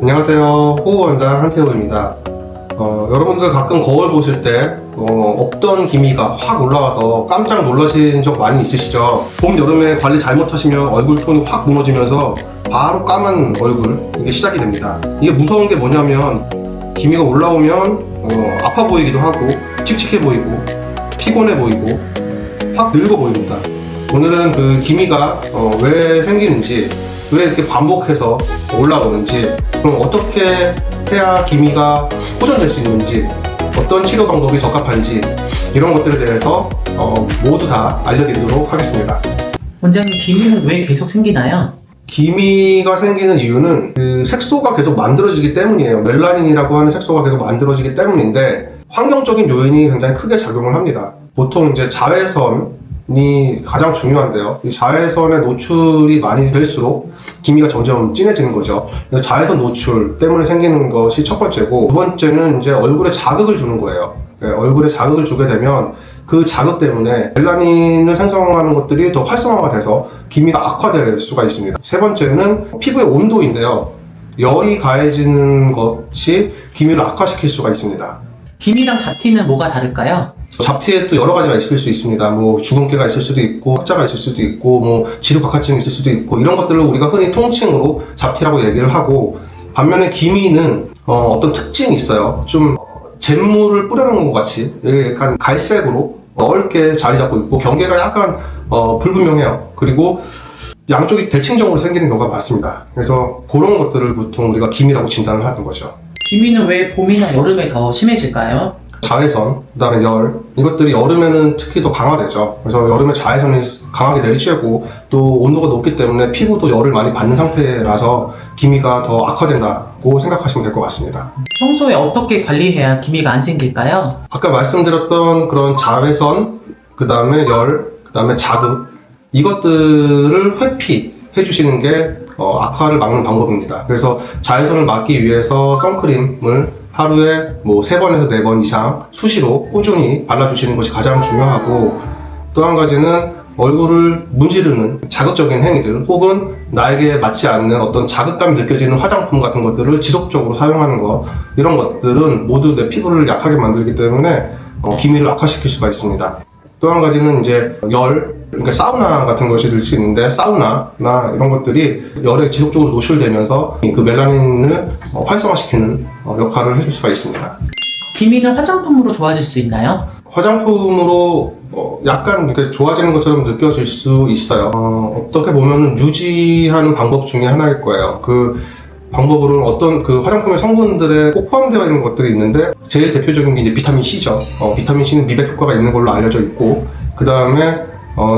안녕하세요. 호흡원장 한태호입니다. 여러분들 가끔 거울 보실 때 없던 기미가 확 올라와서 깜짝 놀라신 적 많이 있으시죠? 봄, 여름에 관리 잘못하시면 얼굴 톤이 확 무너지면서 바로 까만 얼굴, 이게 시작이 됩니다. 이게 무서운 게 뭐냐면 기미가 올라오면 아파 보이기도 하고 칙칙해 보이고 피곤해 보이고 확 늙어 보입니다. 오늘은 그 기미가 왜 생기는지, 왜 이렇게 반복해서 올라오는지, 그럼 어떻게 해야 기미가 호전될 수 있는지, 어떤 치료 방법이 적합한지, 이런 것들에 대해서 모두 다 알려드리도록 하겠습니다. 원장님, 기미는 왜 계속 생기나요? 기미가 생기는 이유는 그 색소가 계속 만들어지기 때문이에요. 멜라닌이라고 하는 색소가 계속 만들어지기 때문인데, 환경적인 요인이 굉장히 크게 작용을 합니다. 보통 이제 자외선이 가장 중요한데요. 이 자외선의 노출이 많이 될수록 기미가 점점 진해지는 거죠. 그래서 자외선 노출 때문에 생기는 것이 첫 번째고, 두 번째는 이제 얼굴에 자극을 주는 거예요. 얼굴에 자극을 주게 되면 그 자극 때문에 멜라닌을 생성하는 것들이 더 활성화가 돼서 기미가 악화될 수가 있습니다. 세 번째는 피부의 온도인데요. 열이 가해지는 것이 기미를 악화시킬 수가 있습니다. 기미랑 잡티는 뭐가 다를까요? 잡티에 또 여러 가지가 있을 수 있습니다. 뭐 주근깨가 있을 수도 있고 학자가 있을 수도 있고 뭐 지루각화증이 있을 수도 있고, 이런 것들을 우리가 흔히 통칭으로 잡티라고 얘기를 하고, 반면에 기미는 어떤 특징이 있어요. 좀 잿물을 뿌려놓은 것 같이 약간 갈색으로 넓게 자리 잡고 있고, 경계가 약간 불분명해요. 그리고 양쪽이 대칭적으로 생기는 경우가 많습니다. 그래서 그런 것들을 보통 우리가 기미라고 진단을 하는 거죠. 기미는 왜 봄이나 여름에 더 심해질까요? 자외선, 그다음에 열, 이것들이 여름에는 특히 더 강화되죠. 그래서 여름에 자외선이 강하게 내리쬐고 또 온도가 높기 때문에 피부도 열을 많이 받는 상태라서 기미가 더 악화된다고 생각하시면 될 것 같습니다. 평소에 어떻게 관리해야 기미가 안 생길까요? 아까 말씀드렸던 그런 자외선, 그다음에 열, 그다음에 자극, 이것들을 회피해 주시는 게 악화를 막는 방법입니다. 그래서 자외선을 막기 위해서 선크림을 하루에 뭐 3번에서 4번 이상 수시로 꾸준히 발라주시는 것이 가장 중요하고, 또 한 가지는 얼굴을 문지르는 자극적인 행위들 혹은 나에게 맞지 않는 어떤 자극감이 느껴지는 화장품 같은 것들을 지속적으로 사용하는 것, 이런 것들은 모두 내 피부를 약하게 만들기 때문에 기미를 악화시킬 수가 있습니다. 또 한 가지는 이제 그러니까 사우나 같은 것이 될 수 있는데, 사우나나 이런 것들이 열에 지속적으로 노출되면서 그 멜라닌을 활성화시키는 역할을 해줄 수가 있습니다. 기미는 화장품으로 좋아질 수 있나요? 화장품으로 약간 이렇게 좋아지는 것처럼 느껴질 수 있어요. 어떻게 보면 유지하는 방법 중에 하나일 거예요. 그 방법으로는 어떤 그 화장품의 성분들에 꼭 포함되어 있는 것들이 있는데, 제일 대표적인 게 이제 비타민 C죠. 비타민 C는 미백 효과가 있는 걸로 알려져 있고, 그 다음에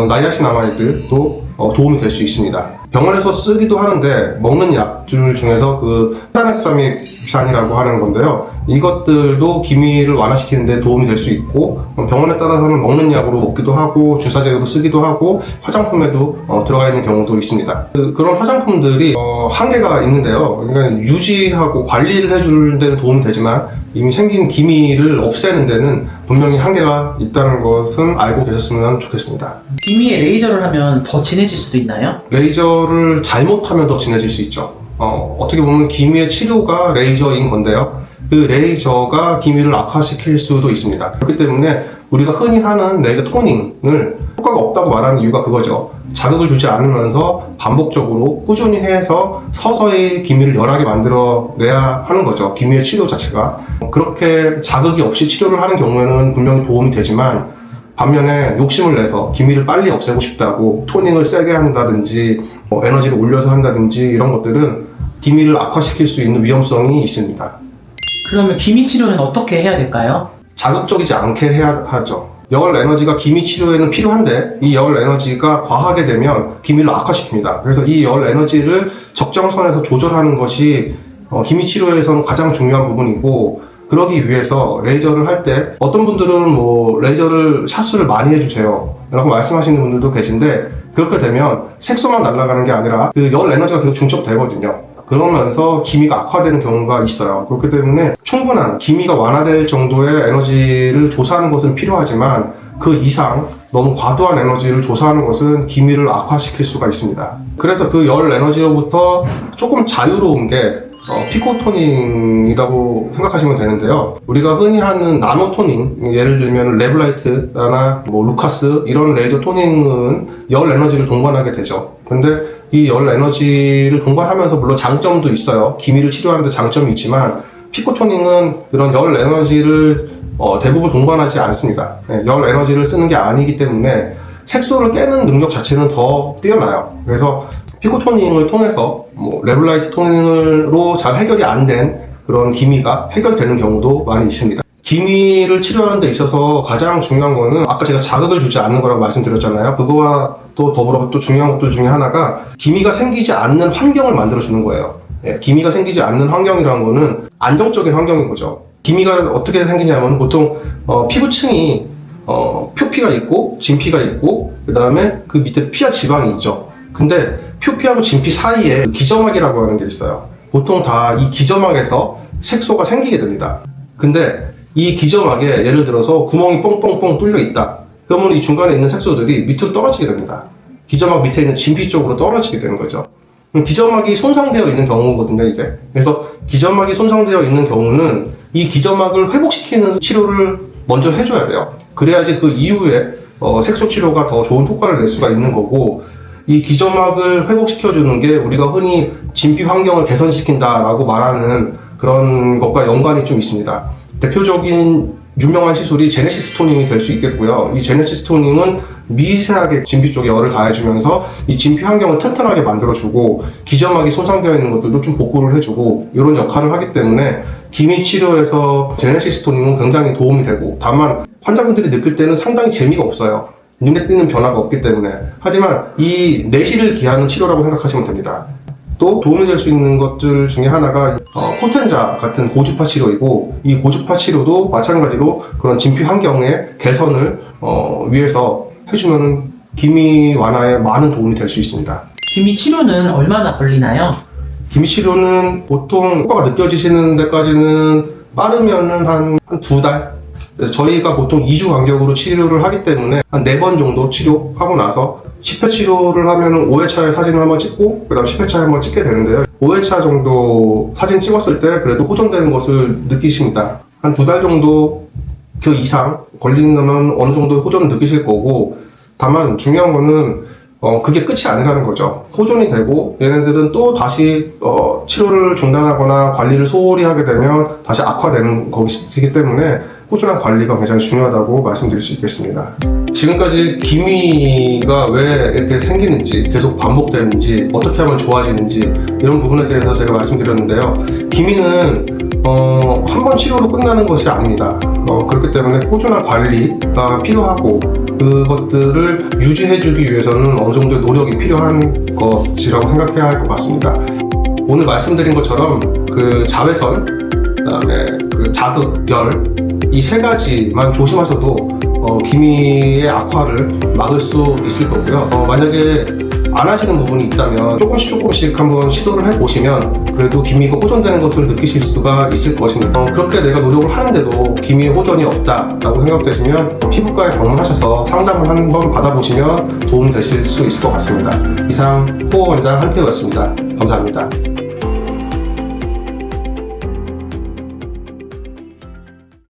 나이아신아마이드도 도움이 될 수 있습니다. 병원에서 쓰기도 하는데, 먹는 약줄 중에서 그 트라넥사믹산이라고 하는 건데요. 이것들도 기미를 완화시키는 데 도움이 될 수 있고, 병원에 따라서는 먹는 약으로 먹기도 하고 주사제로 쓰기도 하고 화장품에도 들어가 있는 경우도 있습니다. 그런 화장품들이 한계가 있는데요. 그러니까 유지하고 관리를 해주는 데는 도움이 되지만 이미 생긴 기미를 없애는 데는 분명히 한계가 있다는 것은 알고 계셨으면 좋겠습니다. 기미에 레이저를 하면 더 진해질 수도 있나요? 레이저를 잘못하면 더 진해질 수 있죠. 어떻게 보면 기미의 치료가 레이저인 건데요. 그 레이저가 기미를 악화시킬 수도 있습니다. 그렇기 때문에 우리가 흔히 하는 레이저 토닝을 효과가 없다고 말하는 이유가 그거죠. 자극을 주지 않으면서 반복적으로 꾸준히 해서 서서히 기미를 연하게 만들어내야 하는 거죠. 기미의 치료 자체가. 그렇게 자극이 없이 치료를 하는 경우에는 분명히 도움이 되지만, 반면에 욕심을 내서 기미를 빨리 없애고 싶다고 토닝을 세게 한다든지 에너지를 올려서 한다든지, 이런 것들은 기미를 악화시킬 수 있는 위험성이 있습니다. 그러면 기미 치료는 어떻게 해야 될까요? 자극적이지 않게 해야 하죠. 열 에너지가 기미 치료에는 필요한데, 이 열 에너지가 과하게 되면 기미를 악화시킵니다. 그래서 이 열 에너지를 적정선에서 조절하는 것이 기미 치료에서는 가장 중요한 부분이고, 그러기 위해서 레이저를 할 때 어떤 분들은 뭐 레이저를 샷수를 많이 해주세요 라고 말씀하시는 분들도 계신데, 그렇게 되면 색소만 날아가는 게 아니라 그 열 에너지가 계속 중첩되거든요. 그러면서 기미가 악화되는 경우가 있어요. 그렇기 때문에 충분한 기미가 완화될 정도의 에너지를 조사하는 것은 필요하지만, 그 이상 너무 과도한 에너지를 조사하는 것은 기미를 악화시킬 수가 있습니다. 그래서 그 열 에너지로부터 조금 자유로운 게 피코토닝이라고 생각하시면 되는데요. 우리가 흔히 하는 나노 토닝, 예를 들면 레블라이트나 뭐 루카스 이런 레이저 토닝은 열 에너지를 동반하게 되죠. 근데 이 열 에너지를 동반하면서 물론 장점도 있어요. 기미를 치료하는 데 장점이 있지만 피코토닝은 그런 열 에너지를 대부분 동반하지 않습니다. 열 에너지를 쓰는 게 아니기 때문에 색소를 깨는 능력 자체는 더 뛰어나요. 그래서 피코토닝을 통해서 뭐 레블라이트 토닝으로 잘 해결이 안 된 그런 기미가 해결되는 경우도 많이 있습니다. 기미를 치료하는 데 있어서 가장 중요한 거는 아까 제가 자극을 주지 않는 거라고 말씀드렸잖아요. 그거와 또 더불어 또 중요한 것들 중에 하나가 기미가 생기지 않는 환경을 만들어 주는 거예요. 기미가 생기지 않는 환경이라는 거는 안정적인 환경인 거죠. 기미가 어떻게 생기냐면 보통 피부층이 표피가 있고 진피가 있고 그 다음에 그 밑에 피하 지방이 있죠. 근데 표피하고 진피 사이에 기점막이라고 하는 게 있어요. 보통 다 이 기점막에서 색소가 생기게 됩니다. 근데 이 기점막에 예를 들어서 구멍이 뽕뽕뽕 뚫려 있다. 그러면 이 중간에 있는 색소들이 밑으로 떨어지게 됩니다. 기점막 밑에 있는 진피 쪽으로 떨어지게 되는 거죠. 기점막이 손상되어 있는 경우거든요, 이게. 그래서 기점막이 손상되어 있는 경우는 이 기점막을 회복시키는 치료를 먼저 해줘야 돼요. 그래야지 그 이후에 색소 치료가 더 좋은 효과를 낼 수가 있는 거고, 이 기점막을 회복시켜주는 게 우리가 흔히 진피 환경을 개선시킨다라고 말하는 그런 것과 연관이 좀 있습니다. 대표적인 유명한 시술이 제네시스 토닝이 될 수 있겠고요. 이 제네시스 토닝은 미세하게 진피 쪽에 열을 가해주면서 이 진피 환경을 튼튼하게 만들어주고 기점막이 손상되어 있는 것들도 좀 복구를 해주고 이런 역할을 하기 때문에 기미 치료에서 제네시스 토닝은 굉장히 도움이 되고, 다만 환자분들이 느낄 때는 상당히 재미가 없어요. 눈에 띄는 변화가 없기 때문에. 하지만 이 내실을 기하는 치료라고 생각하시면 됩니다. 또 도움이 될 수 있는 것들 중에 하나가 포텐자 같은 고주파 치료이고, 이 고주파 치료도 마찬가지로 그런 진피 환경의 개선을 위해서 해주면 기미 완화에 많은 도움이 될 수 있습니다. 기미 치료는 얼마나 걸리나요? 기미 치료는 보통 효과가 느껴지시는 데까지는 빠르면은 한 2달? 저희가 보통 2주 간격으로 치료를 하기 때문에 한 4번 정도 치료하고 나서 10회 치료를 하면 5회차에 사진을 한번 찍고 그 다음 10회차에 한번 찍게 되는데요. 5회차 정도 사진 찍었을 때 그래도 호전되는 것을 느끼십니다. 한 2달 정도 그 이상 걸리면 어느 정도 호전을 느끼실 거고, 다만 중요한 거는 그게 끝이 아니라는 거죠. 호전이 되고 얘네들은 또 다시 치료를 중단하거나 관리를 소홀히 하게 되면 다시 악화되는 것이기 때문에 꾸준한 관리가 굉장히 중요하다고 말씀드릴 수 있겠습니다. 지금까지 기미가 왜 이렇게 생기는지, 계속 반복되는지, 어떻게 하면 좋아지는지 이런 부분에 대해서 제가 말씀드렸는데요. 기미는 한 번 치료로 끝나는 것이 아닙니다. 그렇기 때문에 꾸준한 관리가 필요하고 그것들을 유지해주기 위해서는 어느 정도의 노력이 필요한 것이라고 생각해야 할 것 같습니다. 오늘 말씀드린 것처럼 그 자외선, 그다음에 그 자극, 열, 이 3가지만 조심하셔도 기미의 악화를 막을 수 있을 거고요. 만약에 안 하시는 부분이 있다면 조금씩 한번 시도를 해보시면 그래도 기미가 호전되는 것을 느끼실 수가 있을 것입니다. 그렇게 내가 노력을 하는데도 기미의 호전이 없다라고 생각되시면 피부과에 방문하셔서 상담을 한번 받아보시면 도움 되실 수 있을 것 같습니다. 이상 호흡원장 한태우였습니다. 감사합니다.